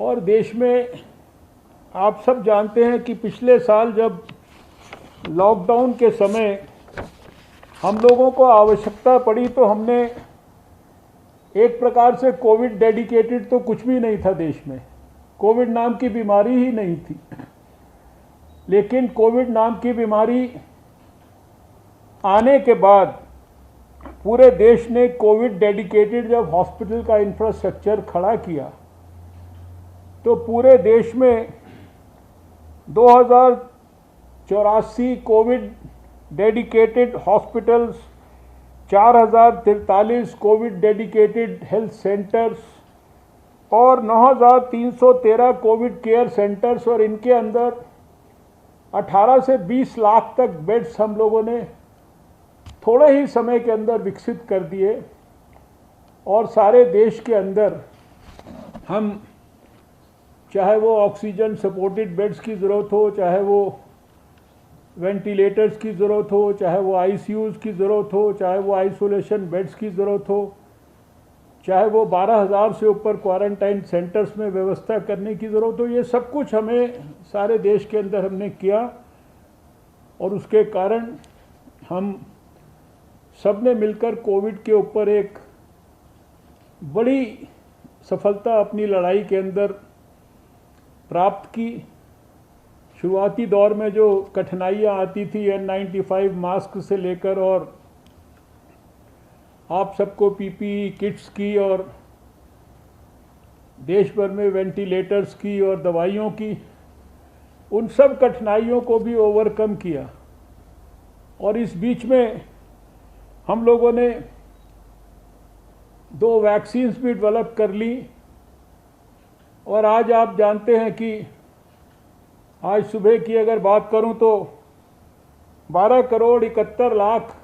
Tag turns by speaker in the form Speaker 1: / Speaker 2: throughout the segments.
Speaker 1: और देश में आप सब जानते हैं कि पिछले साल जब लॉकडाउन के समय हम लोगों को आवश्यकता पड़ी तो हमने एक प्रकार से कोविड डेडिकेटेड तो कुछ भी नहीं था देश में, कोविड नाम की बीमारी ही नहीं थी। लेकिन कोविड नाम की बीमारी आने के बाद पूरे देश ने कोविड डेडिकेटेड जब हॉस्पिटल का इंफ्रास्ट्रक्चर खड़ा किया तो पूरे देश में 2084 Covid dedicated hospitals, 4043 Covid dedicated health centres और 9313 कोविड केयर सेंटर्स, और इनके अंदर 18 से 20 लाख तक बेड्स हम लोगों ने थोड़े ही समय के अंदर विकसित कर दिए। और सारे देश के अंदर हम, चाहे वो ऑक्सीजन सपोर्टेड बेड्स की ज़रूरत हो, चाहे वो वेंटिलेटर्स की ज़रूरत हो, चाहे वो आईसीयूज़ की ज़रूरत हो, चाहे वो आइसोलेशन बेड्स की ज़रूरत हो, चाहे वो 12,000 से ऊपर क्वारंटाइन सेंटर्स में व्यवस्था करने की ज़रूरत हो, ये सब कुछ हमें सारे देश के अंदर हमने किया। और उसके कारण हम सब ने मिलकर कोविड के ऊपर एक बड़ी सफलता अपनी लड़ाई के अंदर प्राप्त की। शुरुआती दौर में जो कठिनाइयाँ आती थी N95 मास्क से लेकर और आप सबको पीपीई किट्स की और देश भर में वेंटिलेटर्स की और दवाइयों की, उन सब कठिनाइयों को भी ओवरकम किया। और इस बीच में हम लोगों ने 2 वैक्सीन्स भी डेवलप कर ली। और आज आप जानते हैं कि आज सुबह की अगर बात करूं तो 12 करोड़ 71 लाख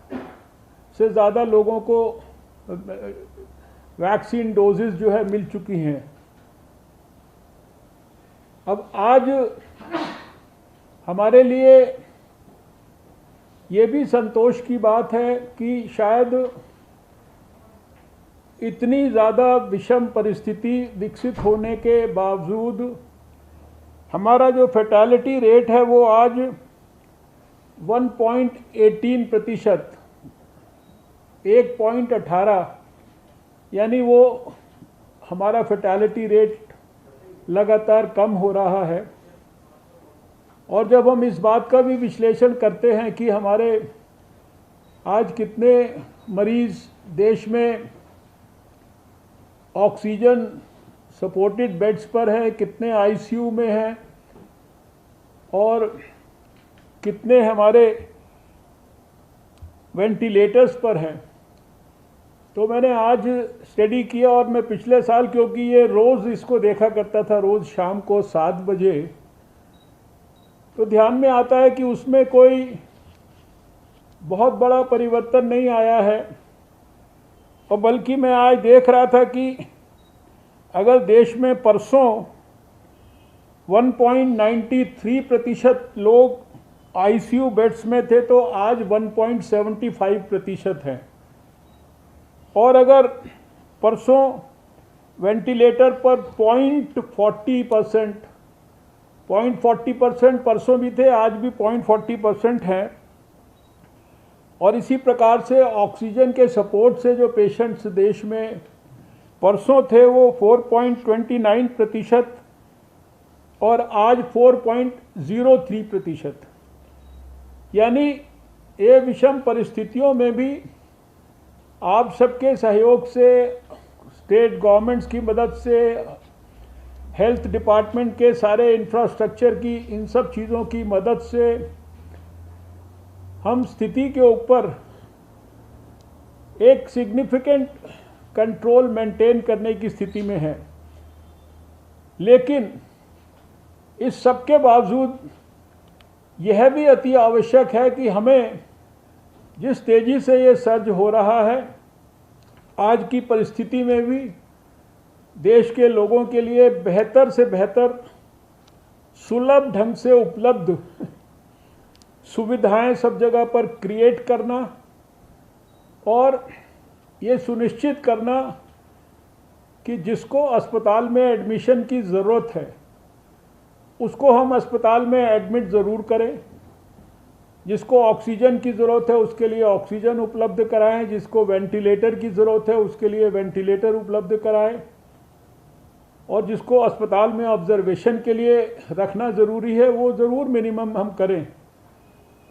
Speaker 1: से ज़्यादा लोगों को वैक्सीन डोजेस जो है मिल चुकी हैं। अब आज हमारे लिए ये भी संतोष की बात है कि शायद इतनी ज़्यादा विषम परिस्थिति विकसित होने के बावजूद हमारा जो फैटेलिटी रेट है वो आज 1.18%, 1.18, यानी वो हमारा फैटेलिटी रेट लगातार कम हो रहा है। और जब हम इस बात का भी विश्लेषण करते हैं कि हमारे आज कितने मरीज़ देश में ऑक्सीजन सपोर्टेड बेड्स पर हैं, कितने आईसीयू में हैं और कितने हमारे वेंटिलेटर्स पर हैं, तो मैंने आज स्टडी किया। और मैं पिछले साल, क्योंकि ये रोज़ इसको देखा करता था, रोज़ शाम को 7 बजे, तो ध्यान में आता है कि उसमें कोई बहुत बड़ा परिवर्तन नहीं आया है। और बल्कि मैं आज देख रहा था कि अगर देश में परसों 1.93% लोग आईसीयू बेड्स में थे तो आज 1.75% हैं। और अगर परसों वेंटिलेटर पर 0.40% परसों भी थे, आज भी 0.40% हैं। और इसी प्रकार से ऑक्सीजन के सपोर्ट से जो पेशेंट्स देश में परसों थे वो 4.29% और आज 4.03%। यानी ये विषम परिस्थितियों में भी आप सबके सहयोग से, स्टेट गवर्नमेंट्स की मदद से, हेल्थ डिपार्टमेंट के सारे इंफ्रास्ट्रक्चर की, इन सब चीज़ों की मदद से हम स्थिति के ऊपर एक सिग्निफिकेंट कंट्रोल मेंटेन करने की स्थिति में है। लेकिन इस सब के बावजूद यह भी अति आवश्यक है कि हमें जिस तेज़ी से ये सर्ज हो रहा है, आज की परिस्थिति में भी देश के लोगों के लिए बेहतर से बेहतर सुलभ ढंग से उपलब्ध सुविधाएं सब जगह पर क्रिएट करना और ये सुनिश्चित करना कि जिसको अस्पताल में एडमिशन की ज़रूरत है उसको हम अस्पताल में एडमिट ज़रूर करें, जिसको ऑक्सीजन की ज़रूरत है उसके लिए ऑक्सीजन उपलब्ध कराएं, जिसको वेंटिलेटर की ज़रूरत है उसके लिए वेंटिलेटर उपलब्ध कराएं, और जिसको अस्पताल में ऑब्जर्वेशन के लिए रखना ज़रूरी है वो ज़रूर मिनिमम हम करें।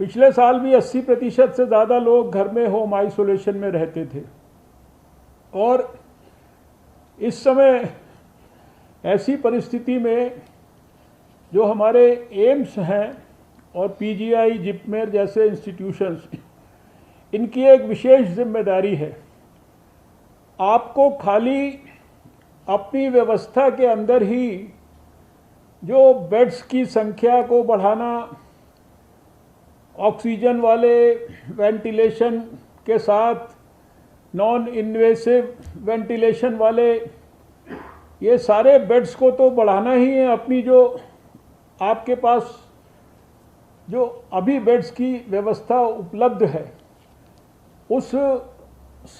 Speaker 1: पिछले साल भी 80% से ज़्यादा लोग घर में होम आइसोलेशन में रहते थे, और इस समय ऐसी परिस्थिति में जो हमारे एम्स हैं और पीजीआई, जिपमेर जैसे इंस्टीट्यूशंस, इनकी एक विशेष जिम्मेदारी है। आपको खाली अपनी व्यवस्था के अंदर ही जो बेड्स की संख्या को बढ़ाना, ऑक्सीजन वाले वेंटिलेशन के साथ नॉन इन्वेसिव वेंटिलेशन वाले, ये सारे बेड्स को तो बढ़ाना ही है। अपनी जो आपके पास जो अभी बेड्स की व्यवस्था उपलब्ध है उस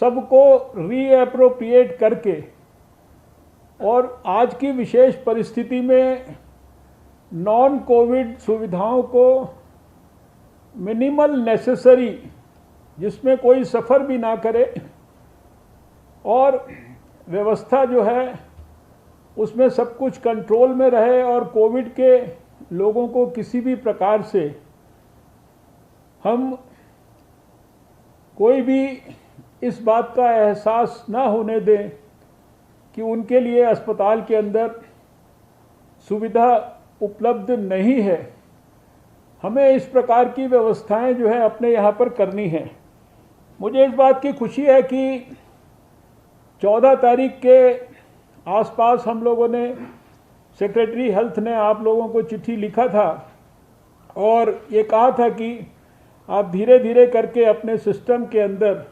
Speaker 1: सबको रीएप्रोप्रिएट करके, और आज की विशेष परिस्थिति में नॉन कोविड सुविधाओं को मिनिमल नेसेसरी, जिसमें कोई सफ़र भी ना करे, और व्यवस्था जो है उसमें सब कुछ कंट्रोल में रहे, और कोविड के लोगों को किसी भी प्रकार से हम कोई भी इस बात का एहसास ना होने दें कि उनके लिए अस्पताल के अंदर सुविधा उपलब्ध नहीं है। हमें इस प्रकार की व्यवस्थाएं जो है अपने यहाँ पर करनी है। मुझे इस बात की खुशी है कि 14 तारीख के आसपास हम लोगों ने, सेक्रेटरी हेल्थ ने आप लोगों को चिट्ठी लिखा था और ये कहा था कि आप धीरे धीरे करके अपने सिस्टम के अंदर,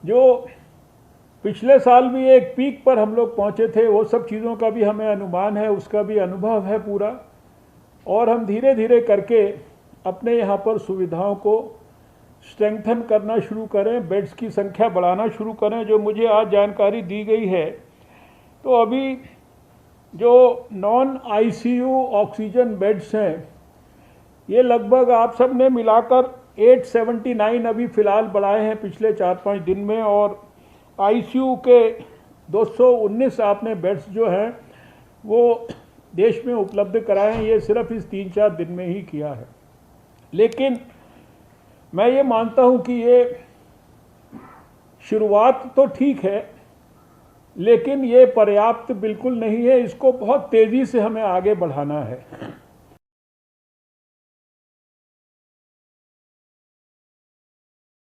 Speaker 1: जो पिछले साल भी एक पीक पर हम लोग पहुंचे थे, वो सब चीज़ों का भी हमें अनुमान है, उसका भी अनुभव है पूरा, और हम धीरे धीरे करके अपने यहाँ पर सुविधाओं को स्ट्रेंथन करना शुरू करें, बेड्स की संख्या बढ़ाना शुरू करें। जो मुझे आज जानकारी दी गई है तो अभी जो नॉन आईसीयू ऑक्सीजन बेड्स हैं ये लगभग आप सब ने मिलाकर 879 अभी फ़िलहाल बढ़ाए हैं पिछले 4-5 दिन में, और आईसीयू के 219 आपने बेड्स जो हैं वो देश में उपलब्ध कराए हैं। ये सिर्फ इस 3-4 दिन में ही किया है। लेकिन मैं ये मानता हूँ कि ये शुरुआत तो ठीक है, लेकिन ये पर्याप्त बिल्कुल नहीं है। इसको बहुत तेज़ी से हमें आगे बढ़ाना है।